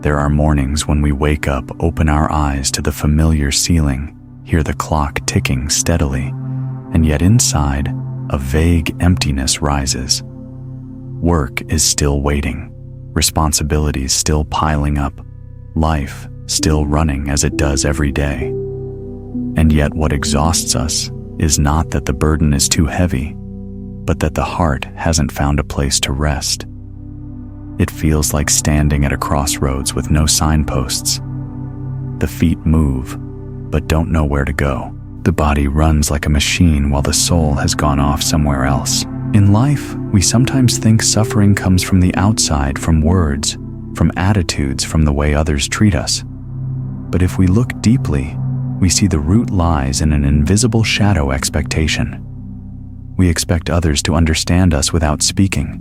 There are mornings when we wake up, open our eyes to the familiar ceiling, hear the clock ticking steadily, and yet inside, a vague emptiness rises. Work is still waiting, responsibilities still piling up, life still running as it does every day. And yet what exhausts us is not that the burden is too heavy, but that the heart hasn't found a place to rest. It feels like standing at a crossroads with no signposts. The feet move, but don't know where to go. The body runs like a machine while the soul has gone off somewhere else. In life, we sometimes think suffering comes from the outside, from words, from attitudes, from the way others treat us. But if we look deeply, we see the root lies in an invisible shadow expectation. We expect others to understand us without speaking.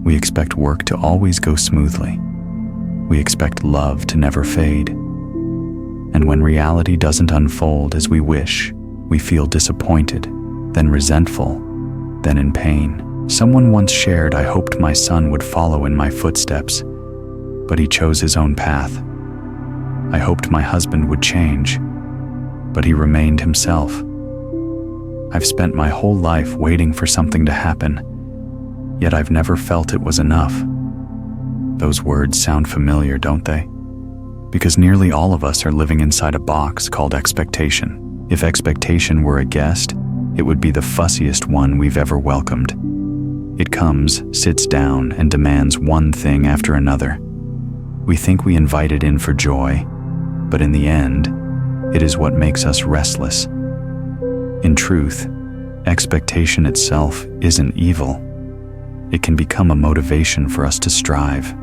We expect work to always go smoothly. We expect love to never fade. And when reality doesn't unfold as we wish, we feel disappointed, then resentful, then in pain. Someone once shared, "I hoped my son would follow in my footsteps, but he chose his own path. I hoped my husband would change, but he remained himself. I've spent my whole life waiting for something to happen, yet I've never felt it was enough." Those words sound familiar, don't they? Because nearly all of us are living inside a box called expectation. If expectation were a guest, it would be the fussiest one we've ever welcomed. It comes, sits down, and demands one thing after another. We think we invite it in for joy, but in the end, it is what makes us restless. In truth, expectation itself isn't evil. It can become a motivation for us to strive.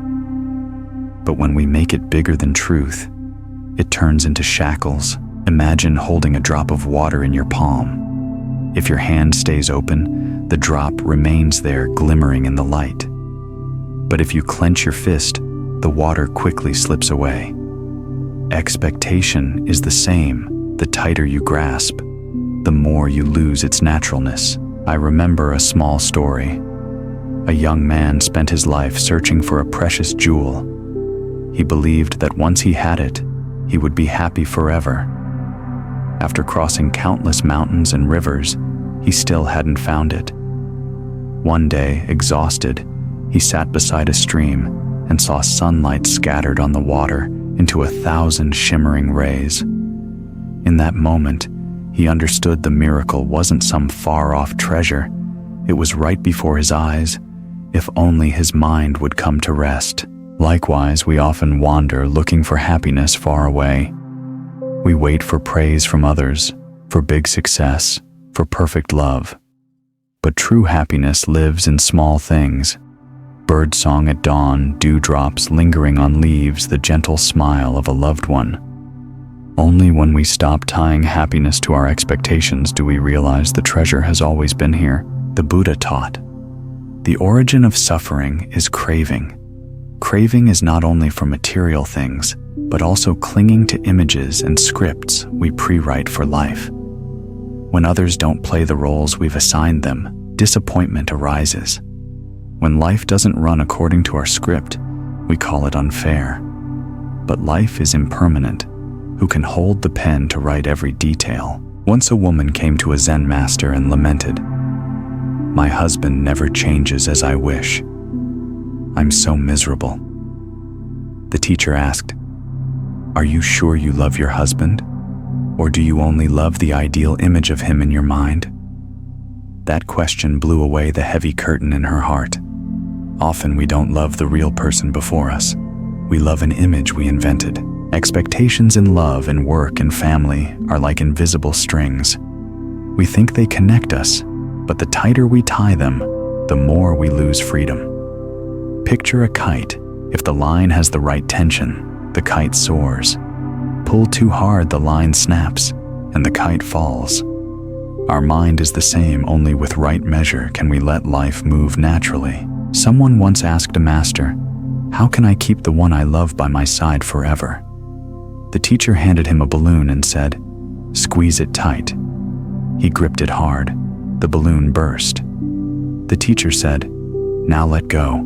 But when we make it bigger than truth, it turns into shackles. Imagine holding a drop of water in your palm. If your hand stays open, the drop remains there glimmering in the light. But if you clench your fist, the water quickly slips away. Expectation is the same. The tighter you grasp, the more you lose its naturalness. I remember a small story. A young man spent his life searching for a precious jewel. He believed that once he had it, he would be happy forever. After crossing countless mountains and rivers, he still hadn't found it. One day, exhausted, he sat beside a stream and saw sunlight scattered on the water into 1,000 shimmering rays. In that moment, he understood the miracle wasn't some far-off treasure. It was right before his eyes, if only his mind would come to rest. Likewise, we often wander looking for happiness far away. We wait for praise from others, for big success, for perfect love. But true happiness lives in small things. Birdsong at dawn, dewdrops lingering on leaves, the gentle smile of a loved one. Only when we stop tying happiness to our expectations do we realize the treasure has always been here. The Buddha taught, the origin of suffering is craving. Craving is not only for material things, but also clinging to images and scripts we pre-write for life. When others don't play the roles we've assigned them, disappointment arises. When life doesn't run according to our script, we call it unfair. But life is impermanent. Who can hold the pen to write every detail? Once a woman came to a Zen master and lamented, "My husband never changes as I wish. I'm so miserable." The teacher asked, "Are you sure you love your husband? Or do you only love the ideal image of him in your mind?" That question blew away the heavy curtain in her heart. Often we don't love the real person before us. We love an image we invented. Expectations in love and work and family are like invisible strings. We think they connect us, but the tighter we tie them, the more we lose freedom. Picture a kite. If the line has the right tension, the kite soars. Pull too hard, the line snaps, and the kite falls. Our mind is the same, only with right measure can we let life move naturally. Someone once asked a master, "How can I keep the one I love by my side forever?" The teacher handed him a balloon and said, "Squeeze it tight." He gripped it hard. The balloon burst. The teacher said, "Now let go."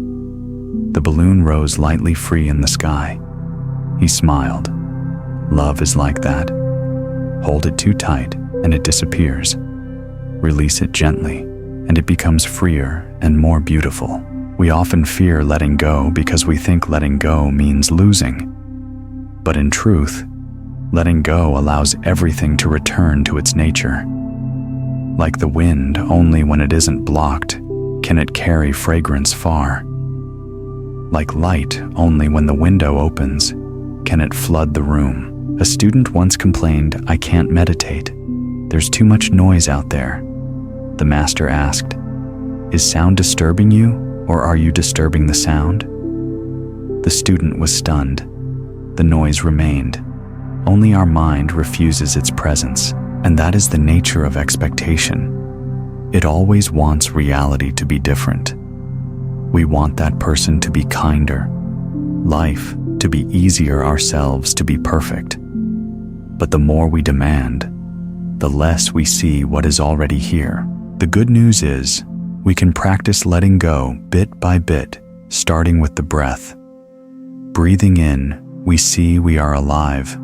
The balloon rose lightly free in the sky. He smiled. Love is like that. Hold it too tight and it disappears. Release it gently and it becomes freer and more beautiful. We often fear letting go because we think letting go means losing. But in truth, letting go allows everything to return to its nature. Like the wind, only when it isn't blocked can it carry fragrance far. Like light, only when the window opens can it flood the room. A student once complained, "I can't meditate. There's too much noise out there." The master asked, "Is sound disturbing you, or are you disturbing the sound?" The student was stunned. The noise remained. Only our mind refuses its presence, and that is the nature of expectation. It always wants reality to be different. We want that person to be kinder, life to be easier, ourselves to be perfect. But the more we demand, the less we see what is already here. The good news is, we can practice letting go bit by bit, starting with the breath. Breathing in, we see we are alive.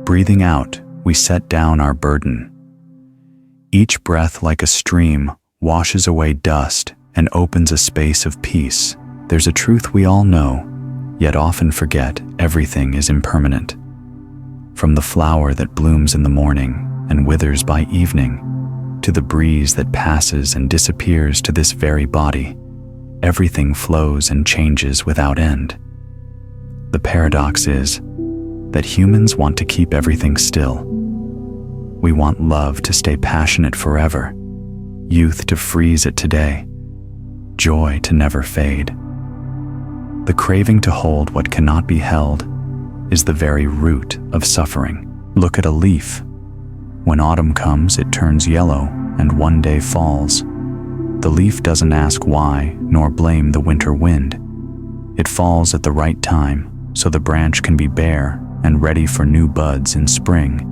Breathing out, we set down our burden. Each breath, like a stream, washes away dust and opens a space of peace. There's a truth we all know, yet often forget: everything is impermanent. From the flower that blooms in the morning and withers by evening, to the breeze that passes and disappears to this very body, everything flows and changes without end. The paradox is that humans want to keep everything still. We want love to stay passionate forever, youth to freeze at today, joy to never fade. The craving to hold what cannot be held is the very root of suffering. Look at a leaf. When autumn comes, it turns yellow and one day falls. The leaf doesn't ask why, nor blame the winter wind. It falls at the right time, so the branch can be bare and ready for new buds in spring.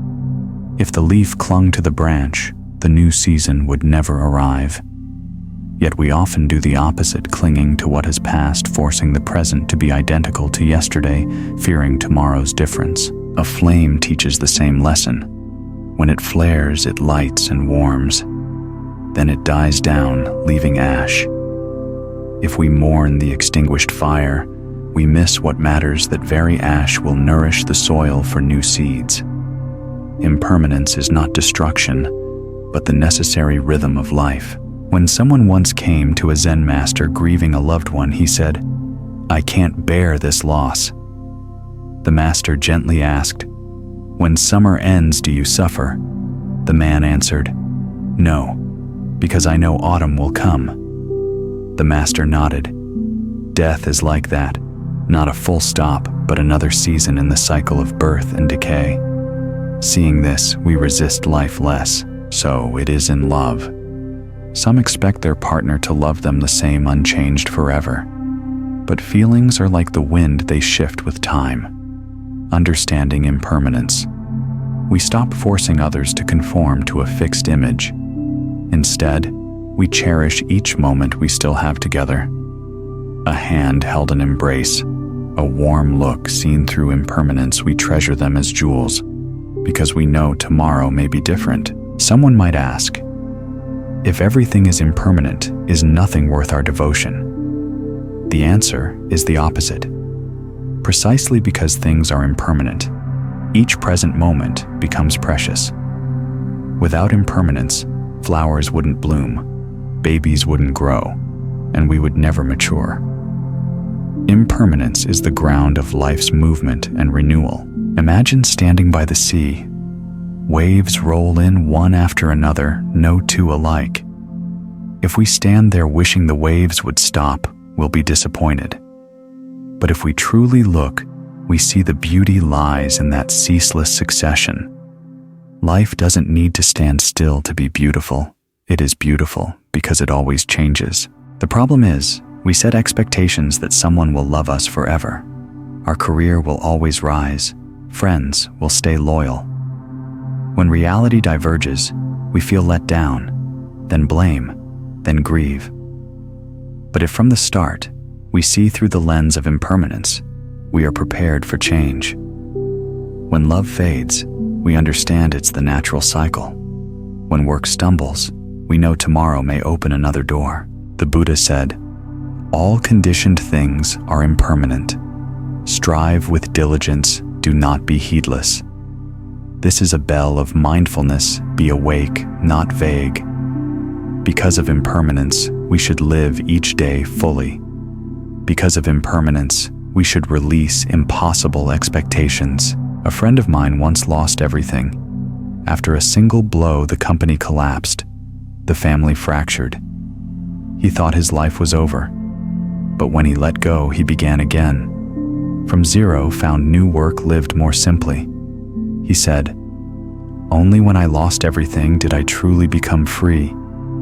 If the leaf clung to the branch, the new season would never arrive. Yet we often do the opposite, clinging to what has passed, forcing the present to be identical to yesterday, fearing tomorrow's difference. A flame teaches the same lesson. When it flares, it lights and warms. Then it dies down, leaving ash. If we mourn the extinguished fire, we miss what matters. That very ash will nourish the soil for new seeds. Impermanence is not destruction, but the necessary rhythm of life. When someone once came to a Zen master grieving a loved one, he said, "I can't bear this loss." The master gently asked, "When summer ends, do you suffer?" The man answered, "No, because I know autumn will come." The master nodded. Death is like that, not a full stop, but another season in the cycle of birth and decay. Seeing this, we resist life less. So it is in love. Some expect their partner to love them the same, unchanged forever. But feelings are like the wind, they shift with time. Understanding impermanence, we stop forcing others to conform to a fixed image. Instead, we cherish each moment we still have together. A hand held in embrace, a warm look seen through impermanence, we treasure them as jewels, because we know tomorrow may be different. Someone might ask, if everything is impermanent, is nothing worth our devotion? The answer is the opposite. Precisely because things are impermanent, each present moment becomes precious. Without impermanence, flowers wouldn't bloom, babies wouldn't grow, and we would never mature. Impermanence is the ground of life's movement and renewal. Imagine standing by the sea. Waves roll in one after another, no two alike. If we stand there wishing the waves would stop, we'll be disappointed. But if we truly look, we see the beauty lies in that ceaseless succession. Life doesn't need to stand still to be beautiful. It is beautiful because it always changes. The problem is, we set expectations that someone will love us forever. Our career will always rise. Friends will stay loyal. When reality diverges, we feel let down, then blame, then grieve. But if from the start, we see through the lens of impermanence, we are prepared for change. When love fades, we understand it's the natural cycle. When work stumbles, we know tomorrow may open another door. The Buddha said, "All conditioned things are impermanent. Strive with diligence, do not be heedless." This is a bell of mindfulness, be awake, not vague. Because of impermanence, we should live each day fully. Because of impermanence, we should release impossible expectations. A friend of mine once lost everything. After a single blow, the company collapsed. The family fractured. He thought his life was over. But when he let go, he began again. From zero, found new work, lived more simply. He said, "Only when I lost everything did I truly become free,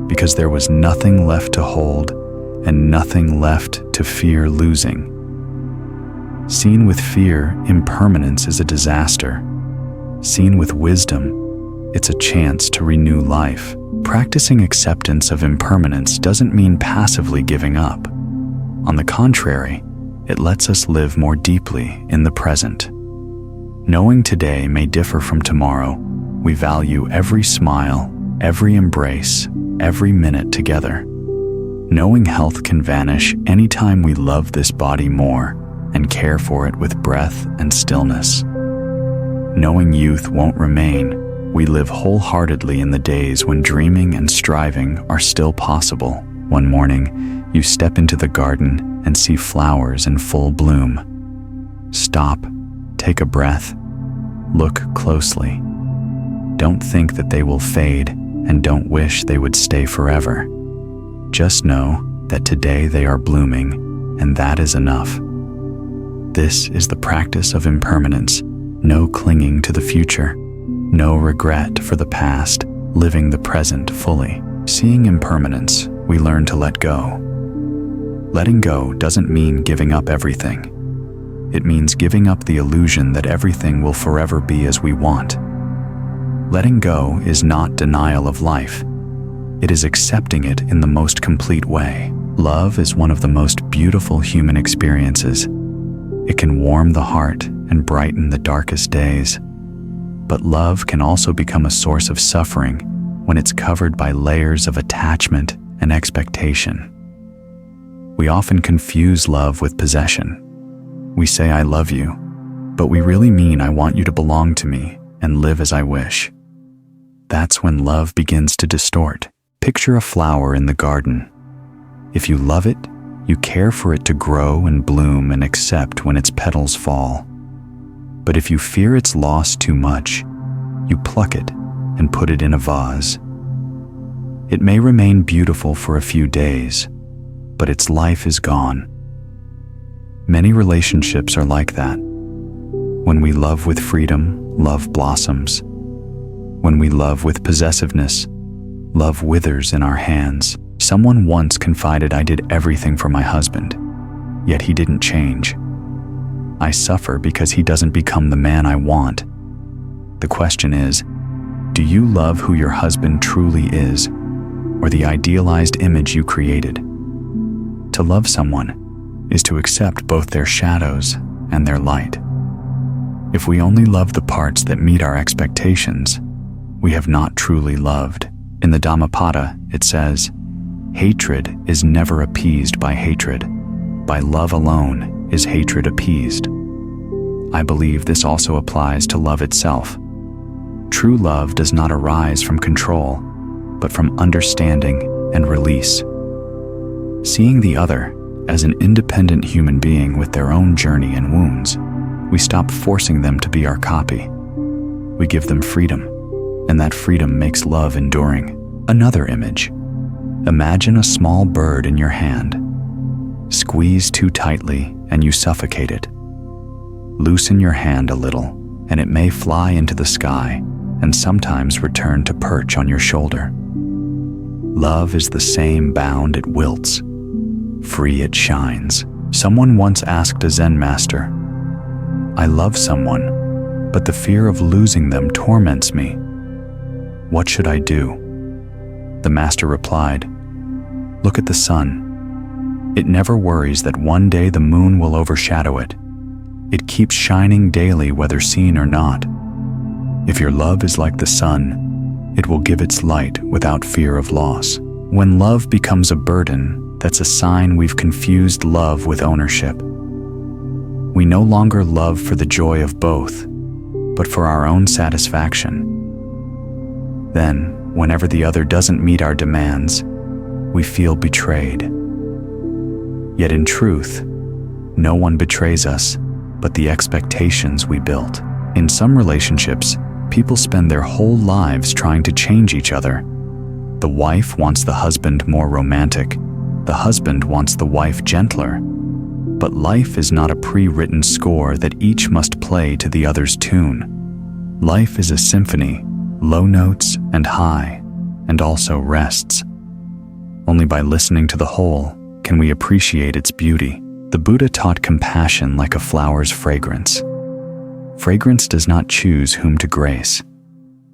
because there was nothing left to hold and nothing left to fear losing." Seen with fear, impermanence is a disaster. Seen with wisdom, it's a chance to renew life. Practicing acceptance of impermanence doesn't mean passively giving up. On the contrary, it lets us live more deeply in the present. Knowing today may differ from tomorrow, we value every smile, every embrace, every minute together. Knowing health can vanish anytime we love this body more and care for it with breath and stillness. Knowing youth won't remain, we live wholeheartedly in the days when dreaming and striving are still possible. One morning, you step into the garden and see flowers in full bloom. Stop, take a breath, look closely. Don't think that they will fade, and don't wish they would stay forever. Just know that today they are blooming, and that is enough. This is the practice of impermanence, no clinging to the future, no regret for the past, living the present fully. Seeing impermanence, we learn to let go. Letting go doesn't mean giving up everything. It means giving up the illusion that everything will forever be as we want. Letting go is not denial of life. It is accepting it in the most complete way. Love is one of the most beautiful human experiences. It can warm the heart and brighten the darkest days. But love can also become a source of suffering when it's covered by layers of attachment and expectation. We often confuse love with possession. We say, "I love you," but we really mean, "I want you to belong to me and live as I wish." That's when love begins to distort. Picture a flower in the garden. If you love it, you care for it to grow and bloom and accept when its petals fall. But if you fear its loss too much, you pluck it and put it in a vase. It may remain beautiful for a few days, but its life is gone. Many relationships are like that. When we love with freedom, love blossoms. When we love with possessiveness, love withers in our hands. Someone once confided, "I did everything for my husband, yet he didn't change. I suffer because he doesn't become the man I want." The question is, do you love who your husband truly is, or the idealized image you created? To love someone is to accept both their shadows and their light. If we only love the parts that meet our expectations, we have not truly loved. In the Dhammapada, it says, "Hatred is never appeased by hatred. By love alone is hatred appeased." I believe this also applies to love itself. True love does not arise from control, but from understanding and release. Seeing the other as an independent human being with their own journey and wounds, we stop forcing them to be our copy. We give them freedom, and that freedom makes love enduring. Another image. Imagine a small bird in your hand. Squeeze too tightly and you suffocate it. Loosen your hand a little, and it may fly into the sky and sometimes return to perch on your shoulder. Love is the same, bound it wilts. Free it shines. Someone once asked a Zen master, "I love someone, but the fear of losing them torments me. What should I do?" The master replied, "Look at the sun. It never worries that one day the moon will overshadow it. It keeps shining daily whether seen or not. If your love is like the sun, it will give its light without fear of loss. When love becomes a burden, that's a sign we've confused love with ownership. We no longer love for the joy of both, but for our own satisfaction. Then, whenever the other doesn't meet our demands, we feel betrayed. Yet in truth, no one betrays us but the expectations we built. In some relationships, people spend their whole lives trying to change each other. The wife wants the husband more romantic. The husband wants the wife gentler. But life is not a pre-written score that each must play to the other's tune. Life is a symphony, low notes and high, and also rests. Only by listening to the whole can we appreciate its beauty. The Buddha taught compassion like a flower's fragrance. Fragrance does not choose whom to grace.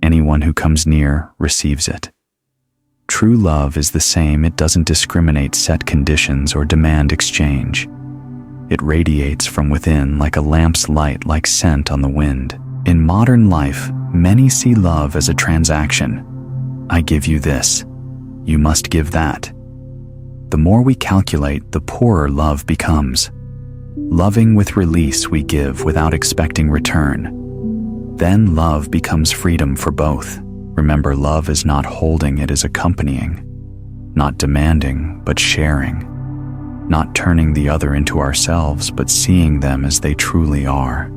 Anyone who comes near receives it. True love is the same. It doesn't discriminate set conditions or demand exchange. It radiates from within like a lamp's light, like scent on the wind. In modern life, many see love as a transaction. I give you this, you must give that. The more we calculate, the poorer love becomes. Loving with release, we give without expecting return. Then love becomes freedom for both. Remember, love is not holding, it is accompanying. Not demanding, but sharing. Not turning the other into ourselves, but seeing them as they truly are.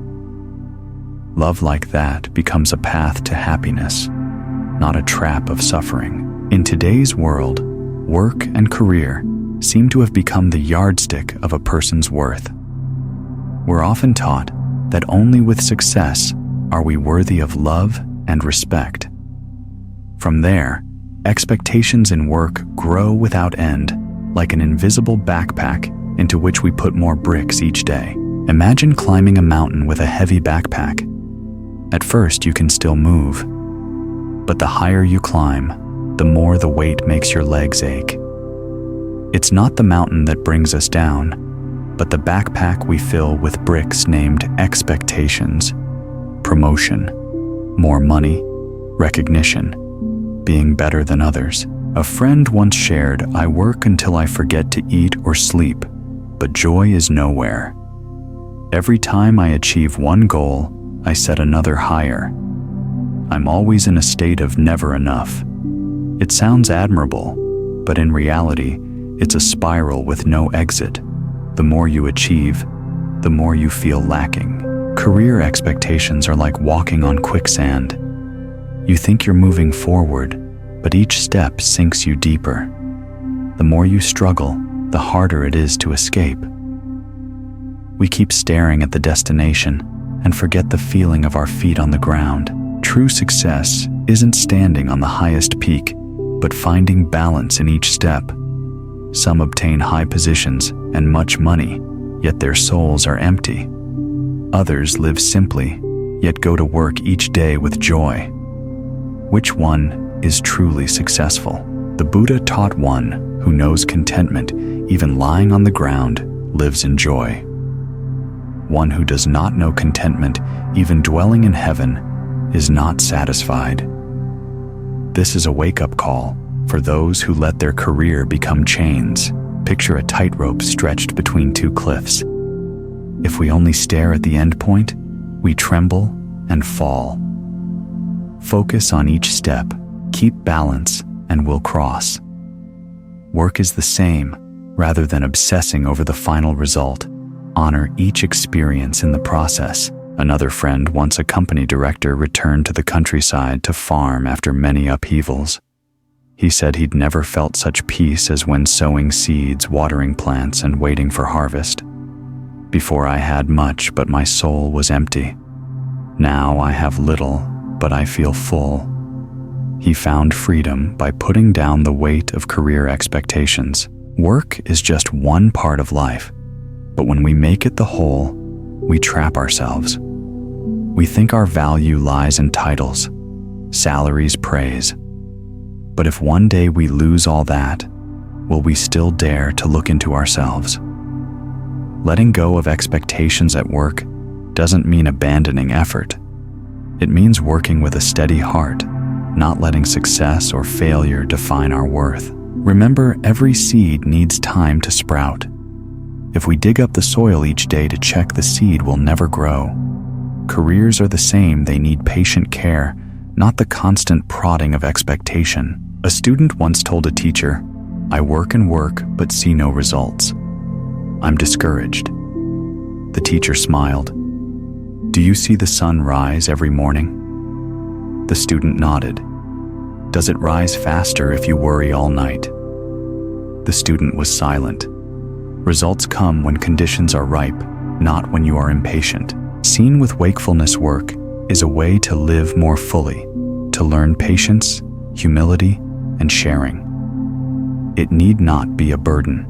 Love like that becomes a path to happiness, not a trap of suffering. In today's world, work and career seem to have become the yardstick of a person's worth. We're often taught that only with success are we worthy of love and respect. From there, expectations in work grow without end, like an invisible backpack into which we put more bricks each day. Imagine climbing a mountain with a heavy backpack. At first, you can still move, but the higher you climb, the more the weight makes your legs ache. It's not the mountain that brings us down, but the backpack we fill with bricks named expectations, promotion, more money, recognition, being better than others. A friend once shared, "I work until I forget to eat or sleep, but joy is nowhere. Every time I achieve one goal, I set another higher. I'm always in a state of never enough." It sounds admirable, but in reality, it's a spiral with no exit. The more you achieve, the more you feel lacking. Career expectations are like walking on quicksand. You think you're moving forward, but each step sinks you deeper. The more you struggle, the harder it is to escape. We keep staring at the destination and forget the feeling of our feet on the ground. True success isn't standing on the highest peak, but finding balance in each step. Some obtain high positions and much money, yet their souls are empty. Others live simply, yet go to work each day with joy. Which one is truly successful? The Buddha taught one who knows contentment, even lying on the ground, lives in joy. One who does not know contentment, even dwelling in heaven, is not satisfied. This is a wake-up call for those who let their career become chains. Picture a tightrope stretched between two cliffs. If we only stare at the end point, we tremble and fall. Focus on each step, keep balance, and we'll cross. Work is the same. Rather than obsessing over the final result, honor each experience in the process. Another friend, once a company director, returned to the countryside to farm after many upheavals. He said he'd never felt such peace as when sowing seeds, watering plants, and waiting for harvest. Before I had much, but my soul was empty. Now I have little, but I feel full. He found freedom by putting down the weight of career expectations. Work is just one part of life, but when we make it the whole, we trap ourselves. We think our value lies in titles, salaries, praise. But if one day we lose all that, will we still dare to look into ourselves? Letting go of expectations at work doesn't mean abandoning effort. It means working with a steady heart, not letting success or failure define our worth. Remember, every seed needs time to sprout. If we dig up the soil each day to check, the seed will never grow. Careers are the same. They need patient care, not the constant prodding of expectation. A student once told a teacher, "I work and work, but see no results. I'm discouraged." The teacher smiled. "Do you see the sun rise every morning?" The student nodded. "Does it rise faster if you worry all night?" The student was silent. Results come when conditions are ripe, not when you are impatient. Seen with wakefulness, work is a way to live more fully, to learn patience, humility, and sharing. It need not be a burden.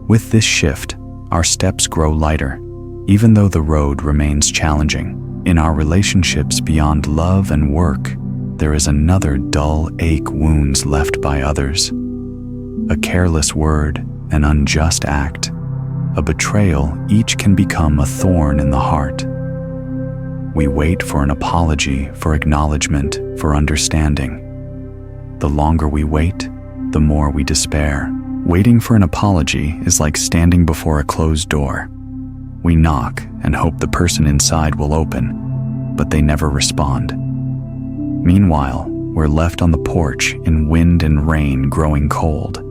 With this shift, our steps grow lighter, even though the road remains challenging. In our relationships beyond love and work, there is another dull ache, wounds left by others. A careless word, an unjust act, a betrayal, each can become a thorn in the heart. We wait for an apology, for acknowledgement, for understanding. The longer we wait, the more we despair. Waiting for an apology is like standing before a closed door. We knock and hope the person inside will open, but they never respond. Meanwhile, we're left on the porch in wind and rain, growing cold.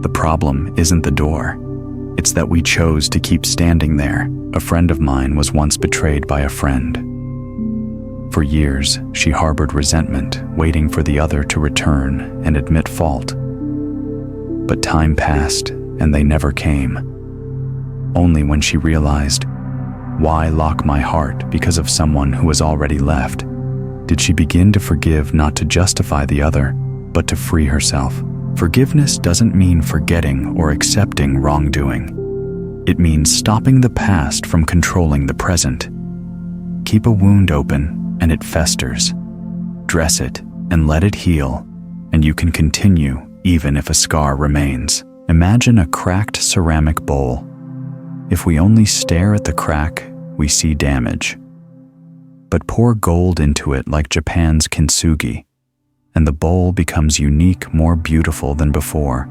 The problem isn't the door. It's that we chose to keep standing there. A friend of mine was once betrayed by a friend. For years, she harbored resentment, waiting for the other to return and admit fault. But time passed, and they never came. Only when she realized, why lock my heart because of someone who has already left, did she begin to forgive, not to justify the other, but to free herself. Forgiveness doesn't mean forgetting or accepting wrongdoing. It means stopping the past from controlling the present. Keep a wound open and it festers. Dress it and let it heal, and you can continue even if a scar remains. Imagine a cracked ceramic bowl. If we only stare at the crack, we see damage. But pour gold into it like Japan's kintsugi, and the bowl becomes unique, more beautiful than before.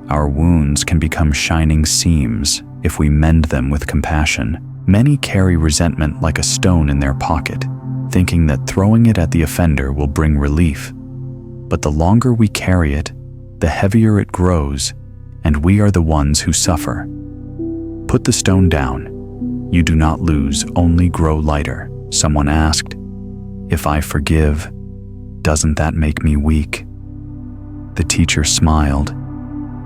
Our wounds can become shining seams if we mend them with compassion. Many carry resentment like a stone in their pocket, thinking that throwing it at the offender will bring relief. But the longer we carry it, the heavier it grows, and we are the ones who suffer. Put the stone down. You do not lose, only grow lighter. Someone asked, "If I forgive, doesn't that make me weak?" The teacher smiled.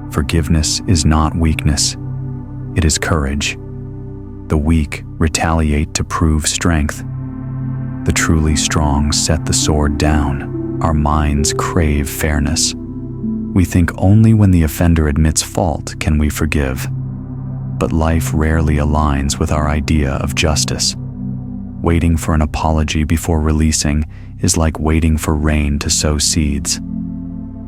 Forgiveness is not weakness. It is courage. The weak retaliate to prove strength. The truly strong set the sword down. Our minds crave fairness. We think only when the offender admits fault can we forgive. But life rarely aligns with our idea of justice. Waiting for an apology before releasing is like waiting for rain to sow seeds.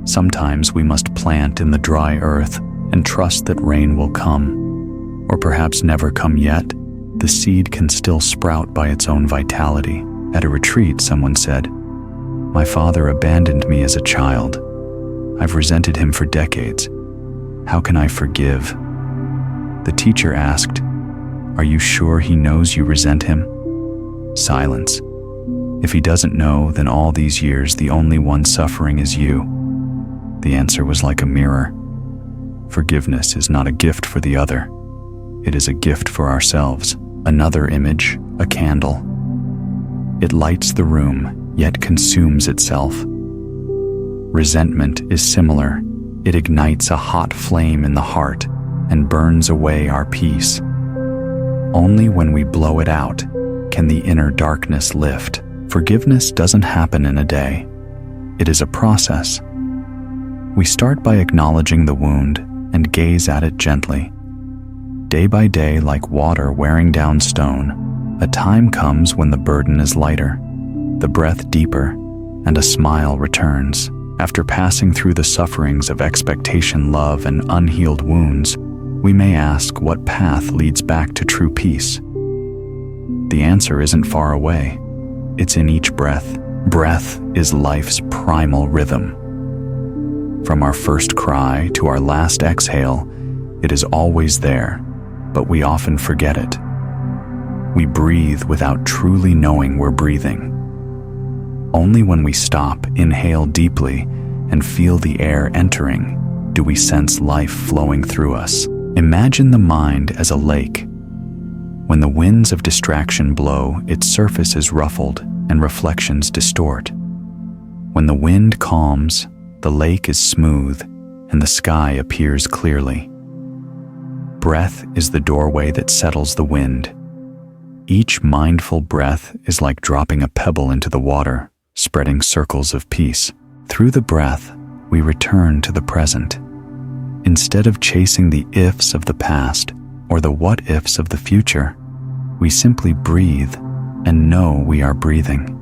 Sometimes we must plant in the dry earth and trust that rain will come. Or perhaps never come yet. The seed can still sprout by its own vitality. At a retreat, someone said, "My father abandoned me as a child. I've resented him for decades. How can I forgive?" The teacher asked, "Are you sure he knows you resent him?" Silence. If he doesn't know, then all these years the only one suffering is you. The answer was like a mirror. Forgiveness is not a gift for the other. It is a gift for ourselves. Another image, a candle. It lights the room, yet consumes itself. Resentment is similar. It ignites a hot flame in the heart and burns away our peace. Only when we blow it out can the inner darkness lift. Forgiveness doesn't happen in a day. It is a process. We start by acknowledging the wound and gaze at it gently. Day by day, like water wearing down stone, a time comes when the burden is lighter, the breath deeper, and a smile returns. After passing through the sufferings of expectation, love, and unhealed wounds, we may ask what path leads back to true peace. The answer isn't far away. It's in each breath. Breath is life's primal rhythm. From our first cry to our last exhale, it is always there, but we often forget it. We breathe without truly knowing we're breathing. Only when we stop, inhale deeply, and feel the air entering, do we sense life flowing through us. Imagine the mind as a lake. When the winds of distraction blow, its surface is ruffled and reflections distort. When the wind calms, the lake is smooth and the sky appears clearly. Breath is the doorway that settles the wind. Each mindful breath is like dropping a pebble into the water, spreading circles of peace. Through the breath, we return to the present. Instead of chasing the ifs of the past or the what-ifs of the future, we simply breathe and know we are breathing.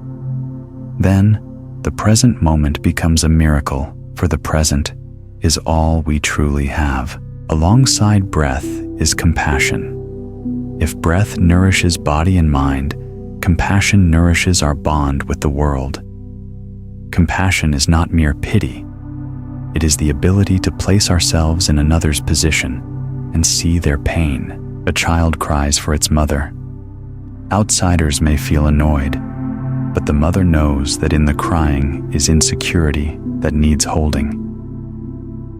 Then, the present moment becomes a miracle, for the present is all we truly have. Alongside breath is compassion. If breath nourishes body and mind, compassion nourishes our bond with the world. Compassion is not mere pity. It is the ability to place ourselves in another's position and see their pain. A child cries for its mother. Outsiders may feel annoyed, but the mother knows that in the crying is insecurity that needs holding.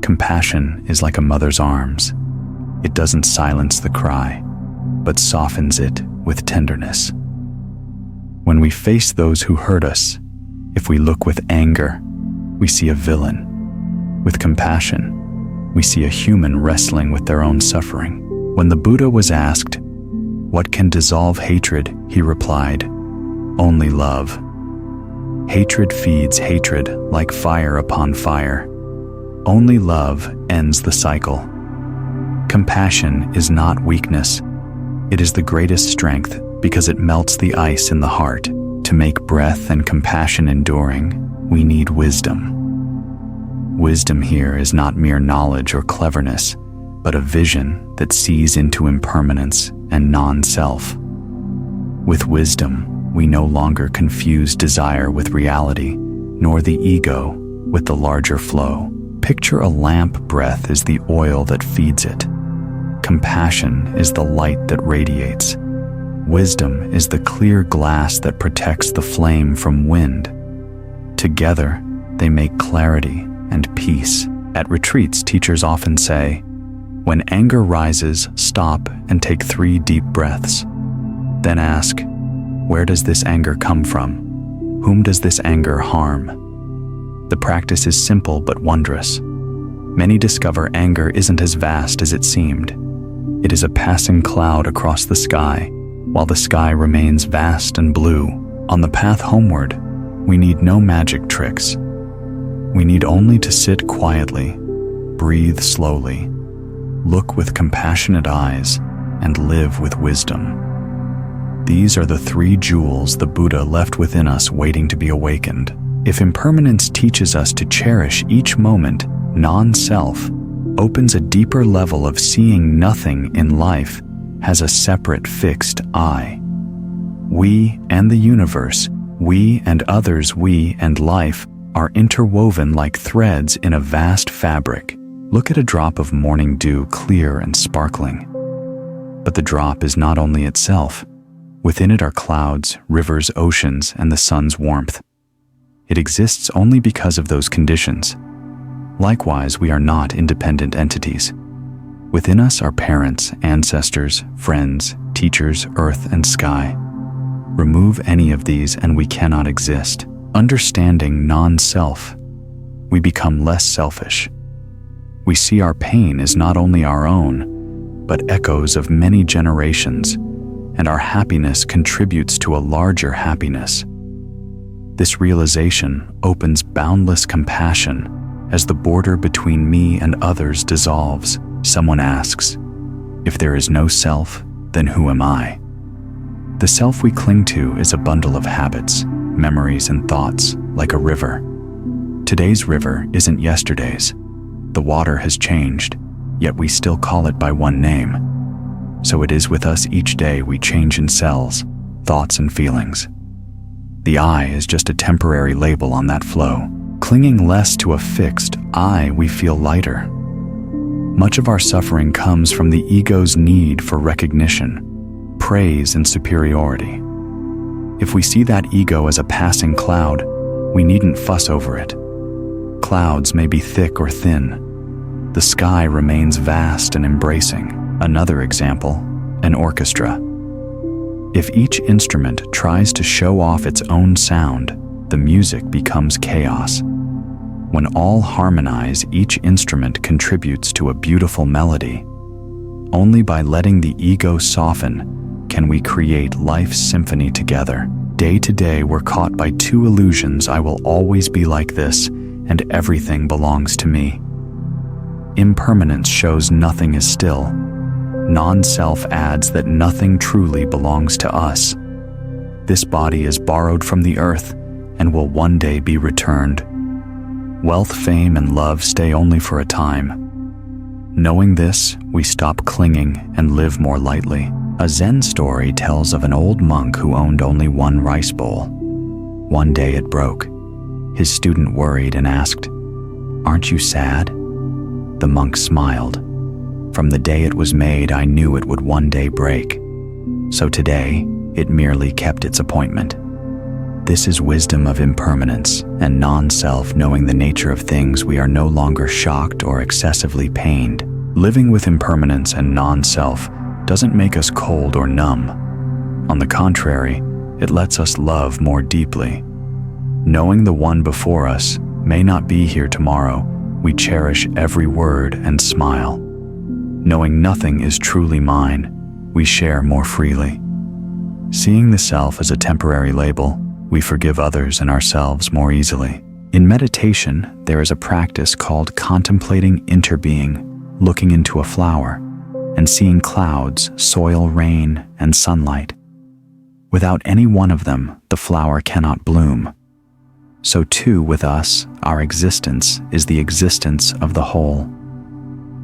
Compassion is like a mother's arms. It doesn't silence the cry, but softens it with tenderness. When we face those who hurt us, if we look with anger, we see a villain. With compassion, we see a human wrestling with their own suffering. When the Buddha was asked, "What can dissolve hatred?" he replied, "Only love." Hatred feeds hatred like fire upon fire. Only love ends the cycle. Compassion is not weakness. It is the greatest strength because it melts the ice in the heart. To make breath and compassion enduring, we need wisdom. Wisdom here is not mere knowledge or cleverness, but a vision that sees into impermanence and non-self. With wisdom, we no longer confuse desire with reality, nor the ego with the larger flow. Picture a lamp breath is the oil that feeds it. Compassion is the light that radiates. Wisdom is the clear glass that protects the flame from wind. Together, they make clarity and peace. At retreats, teachers often say, "When anger rises, stop and take 3 deep breaths. Then ask, where does this anger come from? Whom does this anger harm?" The practice is simple but wondrous. Many discover anger isn't as vast as it seemed. It is a passing cloud across the sky, while the sky remains vast and blue. On the path homeward, we need no magic tricks. We need only to sit quietly, breathe slowly, look with compassionate eyes, and live with wisdom. These are the 3 jewels the Buddha left within us waiting to be awakened. If impermanence teaches us to cherish each moment, non-self opens a deeper level of seeing nothing in life has a separate fixed I. We and the universe, we and others, we and life are interwoven like threads in a vast fabric. Look at a drop of morning dew, clear and sparkling. But the drop is not only itself. Within it are clouds, rivers, oceans, and the sun's warmth. It exists only because of those conditions. Likewise, we are not independent entities. Within us are parents, ancestors, friends, teachers, earth, and sky. Remove any of these and we cannot exist. Understanding non-self, we become less selfish. We see our pain as not only our own, but echoes of many generations, and our happiness contributes to a larger happiness. This realization opens boundless compassion as the border between me and others dissolves. Someone asks, if there is no self, then who am I? The self we cling to is a bundle of habits, memories, and thoughts, like a river. Today's river isn't yesterday's. The water has changed, yet we still call it by one name. So it is with us each day we change in cells, thoughts, and feelings. The I is just a temporary label on that flow. Clinging less to a fixed I, we feel lighter. Much of our suffering comes from the ego's need for recognition, praise, and superiority. If we see that ego as a passing cloud, we needn't fuss over it. Clouds may be thick or thin. The sky remains vast and embracing. Another example, an orchestra. If each instrument tries to show off its own sound, the music becomes chaos. When all harmonize, each instrument contributes to a beautiful melody. Only by letting the ego soften can we create life's symphony together. Day to day, we're caught by two illusions: I will always be like this, and everything belongs to me. Impermanence shows nothing is still. Non-self adds that nothing truly belongs to us. This body is borrowed from the earth and will one day be returned. Wealth, fame, and love stay only for a time. Knowing this, we stop clinging and live more lightly. A Zen story tells of an old monk who owned only one rice bowl. One day it broke. His student worried and asked, "Aren't you sad?" The monk smiled. "From the day it was made, I knew it would one day break. So today, it merely kept its appointment." This is wisdom of impermanence and non-self, knowing the nature of things. We are no longer shocked or excessively pained. Living with impermanence and non-self doesn't make us cold or numb. On the contrary, it lets us love more deeply. Knowing the one before us may not be here tomorrow, we cherish every word and smile. Knowing nothing is truly mine, we share more freely. Seeing the self as a temporary label, we forgive others and ourselves more easily. In meditation, there is a practice called contemplating interbeing, looking into a flower, and seeing clouds, soil, rain, and sunlight. Without any one of them, the flower cannot bloom. So too with us, our existence is the existence of the whole.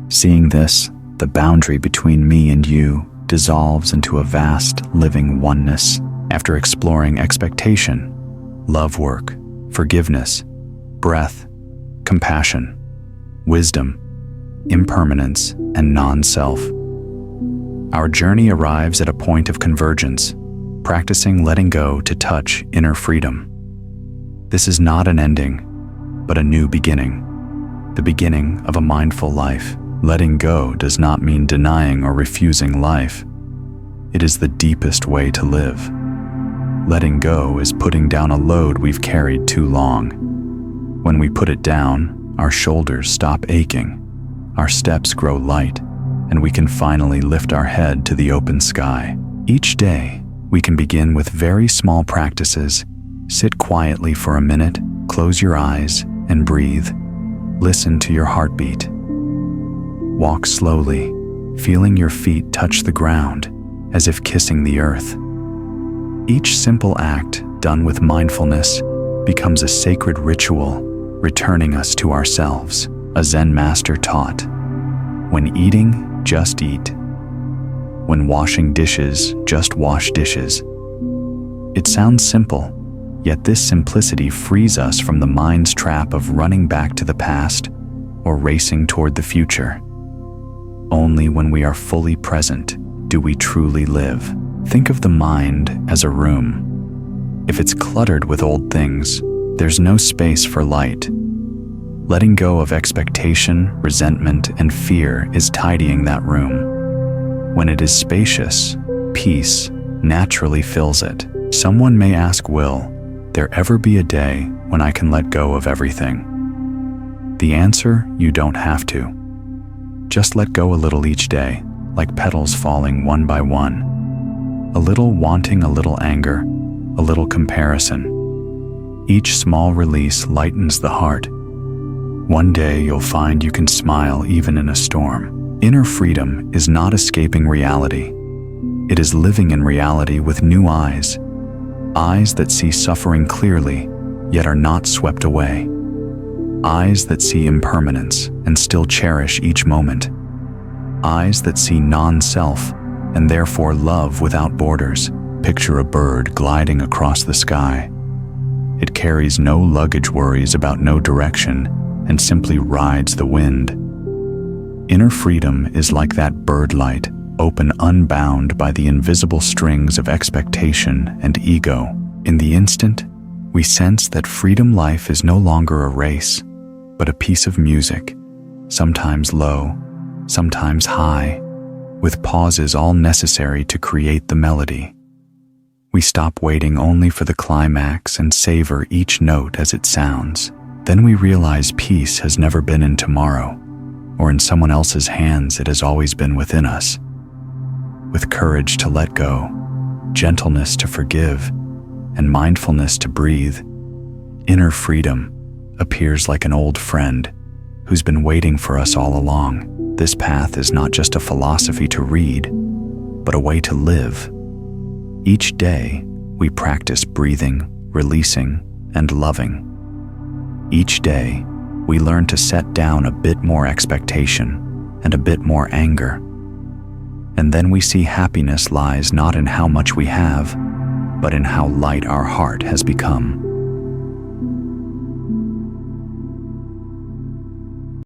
Seeing this, the boundary between me and you dissolves into a vast, living oneness. After exploring expectation, love work, forgiveness, breath, compassion, wisdom, impermanence, and non-self, our journey arrives at a point of convergence, practicing letting go to touch inner freedom. This is not an ending, but a new beginning, the beginning of a mindful life. Letting go does not mean denying or refusing life. It is the deepest way to live. Letting go is putting down a load we've carried too long. When we put it down, our shoulders stop aching, our steps grow light, and we can finally lift our head to the open sky. Each day, we can begin with very small practices. Sit quietly for a minute, close your eyes, and breathe. Listen to your heartbeat. Walk slowly, feeling your feet touch the ground, as if kissing the earth. Each simple act, done with mindfulness, becomes a sacred ritual, returning us to ourselves. A Zen master taught, "When eating, just eat. When washing dishes, just wash dishes." It sounds simple, yet this simplicity frees us from the mind's trap of running back to the past or racing toward the future. Only when we are fully present do we truly live. Think of the mind as a room. If it's cluttered with old things, there's no space for light. Letting go of expectation, resentment, and fear is tidying that room. When it is spacious, peace naturally fills it. Someone may ask, will there ever be a day when I can let go of everything? The answer, you don't have to. Just let go a little each day, like petals falling one by one. A little wanting, a little anger, a little comparison. Each small release lightens the heart. One day you'll find you can smile even in a storm. Inner freedom is not escaping reality. It is living in reality with new eyes. Eyes that see suffering clearly, yet are not swept away. Eyes that see impermanence and still cherish each moment. Eyes that see non-self and therefore love without borders. Picture a bird gliding across the sky. It carries no luggage worries about no direction and simply rides the wind. Inner freedom is like that bird light, open unbound by the invisible strings of expectation and ego. In the instant, we sense that freedom life is no longer a race, but a piece of music, sometimes low, sometimes high, with pauses all necessary to create the melody. We stop waiting only for the climax and savor each note as it sounds. Then we realize peace has never been in tomorrow, or in someone else's hands. It has always been within us. With courage to let go, gentleness to forgive, and mindfulness to breathe, inner freedom appears like an old friend who's been waiting for us all along. This path is not just a philosophy to read, but a way to live. Each day, we practice breathing, releasing, and loving. Each day, we learn to set down a bit more expectation and a bit more anger. And then we see happiness lies not in how much we have, but in how light our heart has become.